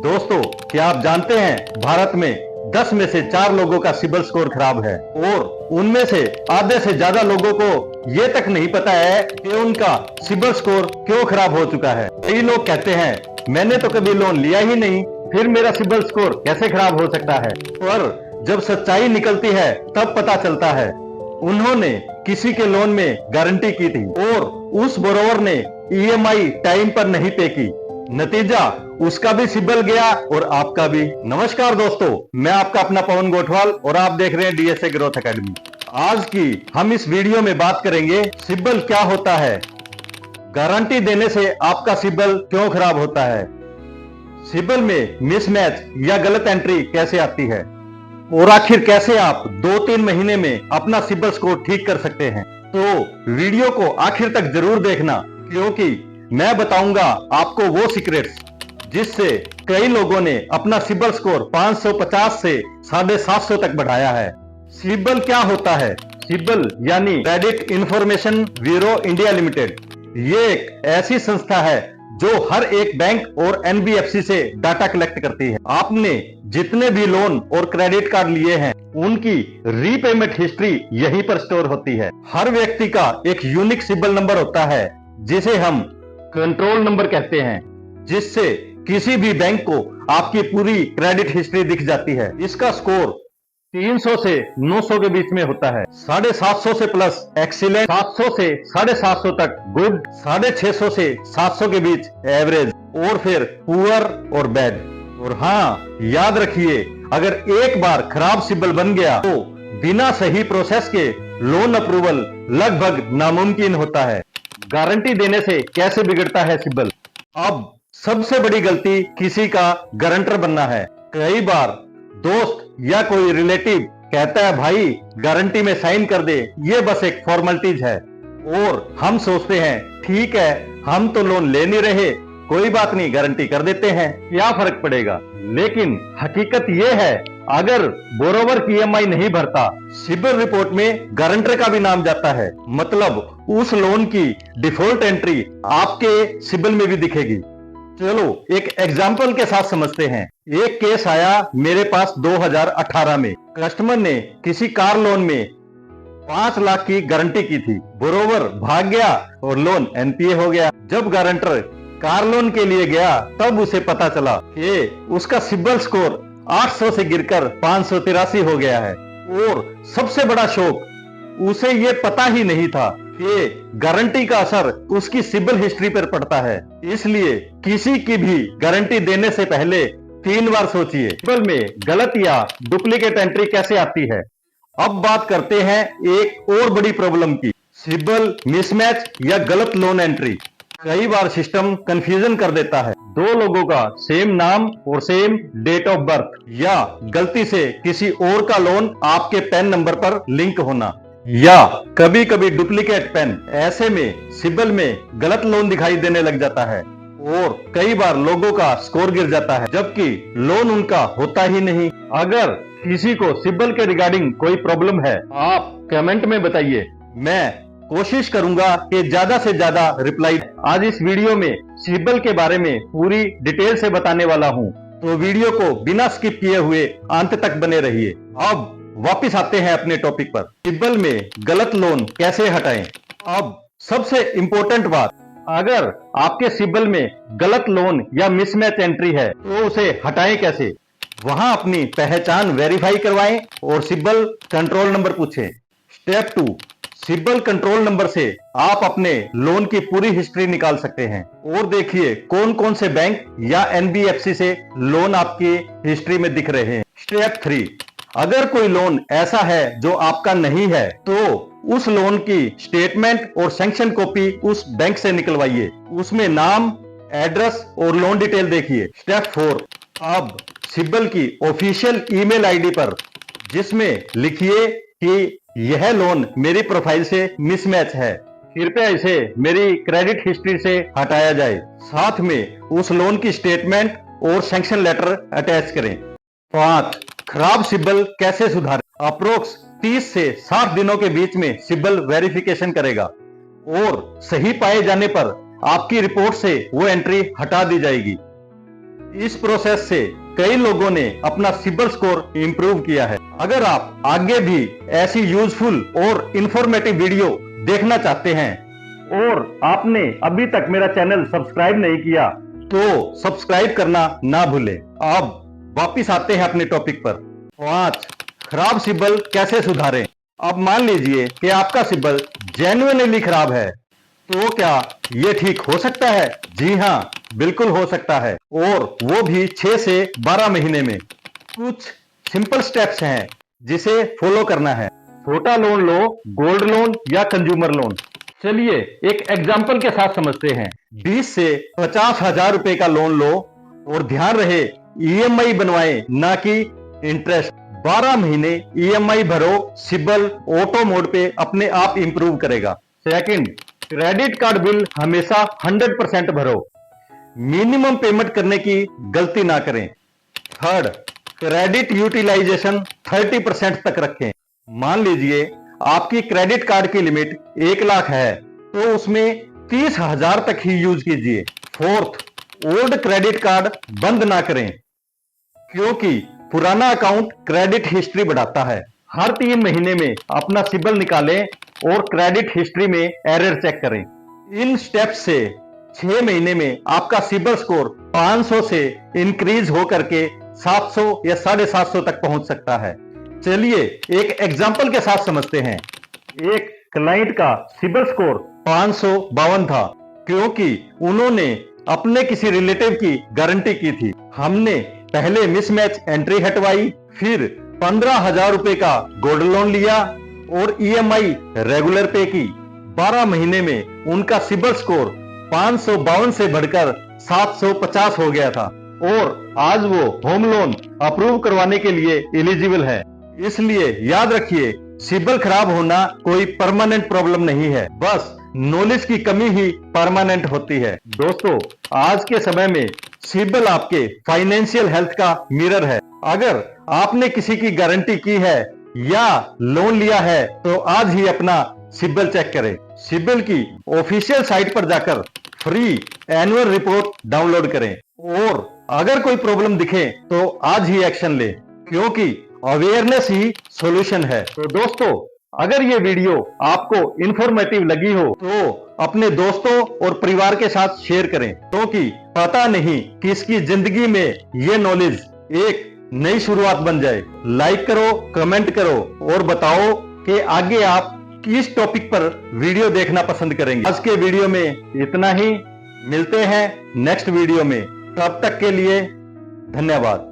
दोस्तों, क्या आप जानते हैं भारत में 10 में से 4 लोगों का सिबिल स्कोर खराब है और उनमें से आधे से ज्यादा लोगों को ये तक नहीं पता है कि उनका सिबिल स्कोर क्यों खराब हो चुका है। कई लोग कहते हैं मैंने तो कभी लोन लिया ही नहीं, फिर मेरा सिबिल स्कोर कैसे खराब हो सकता है। पर जब सच्चाई निकलती है तब पता चलता है उन्होंने किसी के लोन में गारंटी की थी और उस बोरोवर ने ईएमआई टाइम पर नहीं पे की। नतीजा उसका भी सिबिल गया और आपका भी। नमस्कार दोस्तों, मैं आपका अपना पवन गोठवाल और आप देख रहे हैं डीएसए ग्रोथ एकेडमी। आज की हम इस वीडियो में बात करेंगे सिबिल क्या होता है, गारंटी देने से आपका सिबिल क्यों खराब होता है, सिबिल में मिसमैच या गलत एंट्री कैसे आती है और आखिर कैसे आप 2-3 महीने में अपना सिबिल स्कोर ठीक कर सकते हैं। तो वीडियो को आखिर तक जरूर देखना, क्योंकि मैं बताऊंगा आपको वो सीक्रेट्स जिससे कई लोगों ने अपना सिबिल स्कोर 550 से 750 तक बढ़ाया है। सिबिल क्या होता है? सिबिल यानी credit information bureau India limited. ये एक ऐसी संस्था है जो हर एक बैंक और एनबीएफसी से डाटा कलेक्ट करती है। आपने जितने भी लोन और क्रेडिट कार्ड लिए हैं उनकी रीपेमेंट हिस्ट्री यहीं पर स्टोर होती है। हर व्यक्ति का एक यूनिक सिबिल नंबर होता है जिसे हम कंट्रोल नंबर कहते हैं, जिससे किसी भी बैंक को आपकी पूरी क्रेडिट हिस्ट्री दिख जाती है। इसका स्कोर 300 से 900 के बीच में होता है, 750 से प्लस एक्सीलेंट, 700 से 750 तक गुड, 650 से 700 के बीच एवरेज और फिर पुअर और बैड। और हाँ, याद रखिए, अगर एक बार खराब सिबिल बन गया तो बिना सही प्रोसेस के लोन अप्रूवल लगभग नामुमकिन होता है। गारंटी देने से कैसे बिगड़ता है सिबिल? अब सबसे बड़ी गलती किसी का गारंटर बनना है। कई बार दोस्त या कोई रिलेटिव कहता है भाई गारंटी में साइन कर दे, ये बस एक फॉर्मेलिटीज है, और हम सोचते हैं ठीक है, हम तो लोन ले नहीं रहे, कोई बात नहीं, गारंटी कर देते हैं, क्या फर्क पड़ेगा। लेकिन हकीकत ये है, अगर बोरोवर की ईएमआई नहीं भरता, सिबिल रिपोर्ट में गारंटर का भी नाम जाता है, मतलब उस लोन की डिफॉल्ट एंट्री आपके सिबिल में भी दिखेगी। चलो एक एग्जाम्पल के साथ समझते हैं। एक केस आया मेरे पास 2018 में। कस्टमर ने किसी कार लोन में 5 लाख की गारंटी की थी, बोरोवर भाग गया और लोन एनपीए हो गया। जब गारंटर कार लोन के लिए गया तब उसे पता चला कि उसका सिबिल स्कोर 800 से गिरकर 583 हो गया है। और सबसे बड़ा शौक, उसे ये पता ही नहीं था कि गारंटी का असर उसकी सिबिल हिस्ट्री पर पड़ता है। इसलिए किसी की भी गारंटी देने से पहले 3 बार सोचिए। सिबिल में गलत या डुप्लीकेट एंट्री कैसे आती है? अब बात करते हैं एक और बड़ी प्रॉब्लम की, सिबिल मिसमैच या गलत लोन एंट्री। कई बार सिस्टम कंफ्यूजन कर देता है। 2 लोगों का सेम नाम और सेम डेट ऑफ बर्थ, या गलती से किसी और का लोन आपके पैन नंबर पर लिंक होना, या कभी कभी डुप्लीकेट पेन। ऐसे में सिबिल में गलत लोन दिखाई देने लग जाता है और कई बार लोगों का स्कोर गिर जाता है, जबकि लोन उनका होता ही नहीं। अगर किसी को सिबिल के रिगार्डिंग कोई प्रॉब्लम है, आप कमेंट में बताइए, मैं कोशिश करूंगा कि ज्यादा से ज्यादा रिप्लाई। आज इस वीडियो में सिबिल के बारे में पूरी डिटेल से बताने वाला हूं, तो वीडियो को बिना स्किप किए हुए अंत तक बने रहिए। अब वापिस आते हैं अपने टॉपिक पर, सिबिल में गलत लोन कैसे हटाएं। अब सबसे इंपॉर्टेंट बात, अगर आपके सिबिल में गलत लोन या मिसमैच एंट्री है तो उसे हटाएं कैसे। वहां अपनी पहचान वेरीफाई करवाएं और सिबिल कंट्रोल नंबर पूछें। स्टेप 2, सिबिल कंट्रोल नंबर से आप अपने लोन की पूरी हिस्ट्री निकाल सकते हैं और देखिए कौन कौन से बैंक या एनबीएफसी से लोन आपकी हिस्ट्री में दिख रहे हैं। स्टेप 3, अगर कोई लोन ऐसा है जो आपका नहीं है तो उस लोन की स्टेटमेंट और सैंक्शन कॉपी उस बैंक से निकलवाइए, उसमें नाम, एड्रेस और लोन डिटेल देखिए। स्टेप 4, अब सिबिल की ऑफिशियल ईमेल आईडी पर जिसमें लिखिए कि यह लोन मेरी प्रोफाइल से मिसमैच है, कृपया इसे मेरी क्रेडिट हिस्ट्री से हटाया जाए। साथ में उस लोन की स्टेटमेंट और सैंक्शन लेटर अटैच करें। 5, खराब सिबिल कैसे सुधारें? अप्रोक्स 30 से 60 दिनों के बीच में सिबिल वेरिफिकेशन करेगा और सही पाए जाने पर आपकी रिपोर्ट से वो एंट्री हटा दी जाएगी। इस प्रोसेस से कई लोगों ने अपना सिबिल स्कोर इंप्रूव किया है। अगर आप आगे भी ऐसी यूजफुल और इंफॉर्मेटिव वीडियो देखना चाहते हैं और आपने अभी तक मेरा चैनल सब्सक्राइब नहीं किया तो सब्सक्राइब करना ना भूलें। अब वापिस आते हैं अपने टॉपिक पर। 5 खराब सिबिल कैसे सुधारें। अब मान लीजिए कि आपका सिबिल जेन्युइनली खराब है, तो क्या ये ठीक हो सकता है? जी हाँ, बिल्कुल हो सकता है, और वो भी 6 से 12 महीने में। कुछ सिंपल स्टेप्स हैं जिसे फॉलो करना है। छोटा लोन लो, गोल्ड लोन या कंज्यूमर लोन। चलिए एक एग्जांपल के साथ समझते हैं। 20 से 50 हजार रुपए का लोन लो और ध्यान रहे ईएमआई बनवाएं, ना कि इंटरेस्ट। 12 महीने ईएमआई भरो, सिबिल ऑटो मोड पे अपने आप इंप्रूव करेगा। सेकंड, क्रेडिट कार्ड बिल हमेशा 100% भरो, मिनिमम पेमेंट करने की गलती ना करें। थर्ड, क्रेडिट यूटिलाइजेशन 30% तक रखें। मान लीजिए आपकी क्रेडिट कार्ड की लिमिट 1 लाख है, तो उसमें 30,000 तक ही यूज कीजिए। फोर्थ, ओल्ड क्रेडिट कार्ड बंद ना करें, क्योंकि पुराना अकाउंट क्रेडिट हिस्ट्री बढ़ाता है। हर 3 महीने में अपना सिबिल निकालें और क्रेडिट हिस्ट्री में एरर चेक करें। इन स्टेप्स से 6 महीने में आपका सिबिल स्कोर 500 से इंक्रीज होकर के 700 या 750 तक पहुंच सकता है। चलिए एक एग्जांपल के साथ समझते हैं। एक क्लाइंट का सिबिल स्कोर 552 था, क्योंकि उन्होंने अपने किसी रिलेटिव की गारंटी की थी। हमने पहले मिसमैच एंट्री हटवाई, फिर 15,000 रुपए का गोल्ड लोन लिया और ईएमआई रेगुलर पे की। 12 महीने में उनका सिबिल स्कोर 552 से बढ़कर 750 हो गया था और आज वो होम लोन अप्रूव करवाने के लिए एलिजिबल है। इसलिए याद रखिए, सिबिल खराब होना कोई परमानेंट प्रॉब्लम नहीं है, बस नॉलेज की कमी ही परमानेंट होती है। दोस्तों, आज के समय में सिबिल आपके फाइनेंशियल हेल्थ का मिरर है। अगर आपने किसी की गारंटी की है या लोन लिया है, तो आज ही अपना सिबिल चेक करें। सिबिल की ऑफिशियल साइट पर जाकर फ्री एनुअल रिपोर्ट डाउनलोड करें और अगर कोई प्रॉब्लम दिखे तो आज ही एक्शन लें, क्योंकि अवेयरनेस ही सॉल्यूशन है। तो दोस्तों, अगर ये वीडियो आपको इंफॉर्मेटिव लगी हो तो अपने दोस्तों और परिवार के साथ शेयर करें, क्योंकि पता नहीं किसकी जिंदगी में ये नॉलेज एक नई शुरुआत बन जाए। लाइक करो, कमेंट करो और बताओ कि आगे आप किस टॉपिक पर वीडियो देखना पसंद करेंगे। आज के वीडियो में इतना ही, मिलते हैं नेक्स्ट वीडियो में। तब तक के लिए धन्यवाद।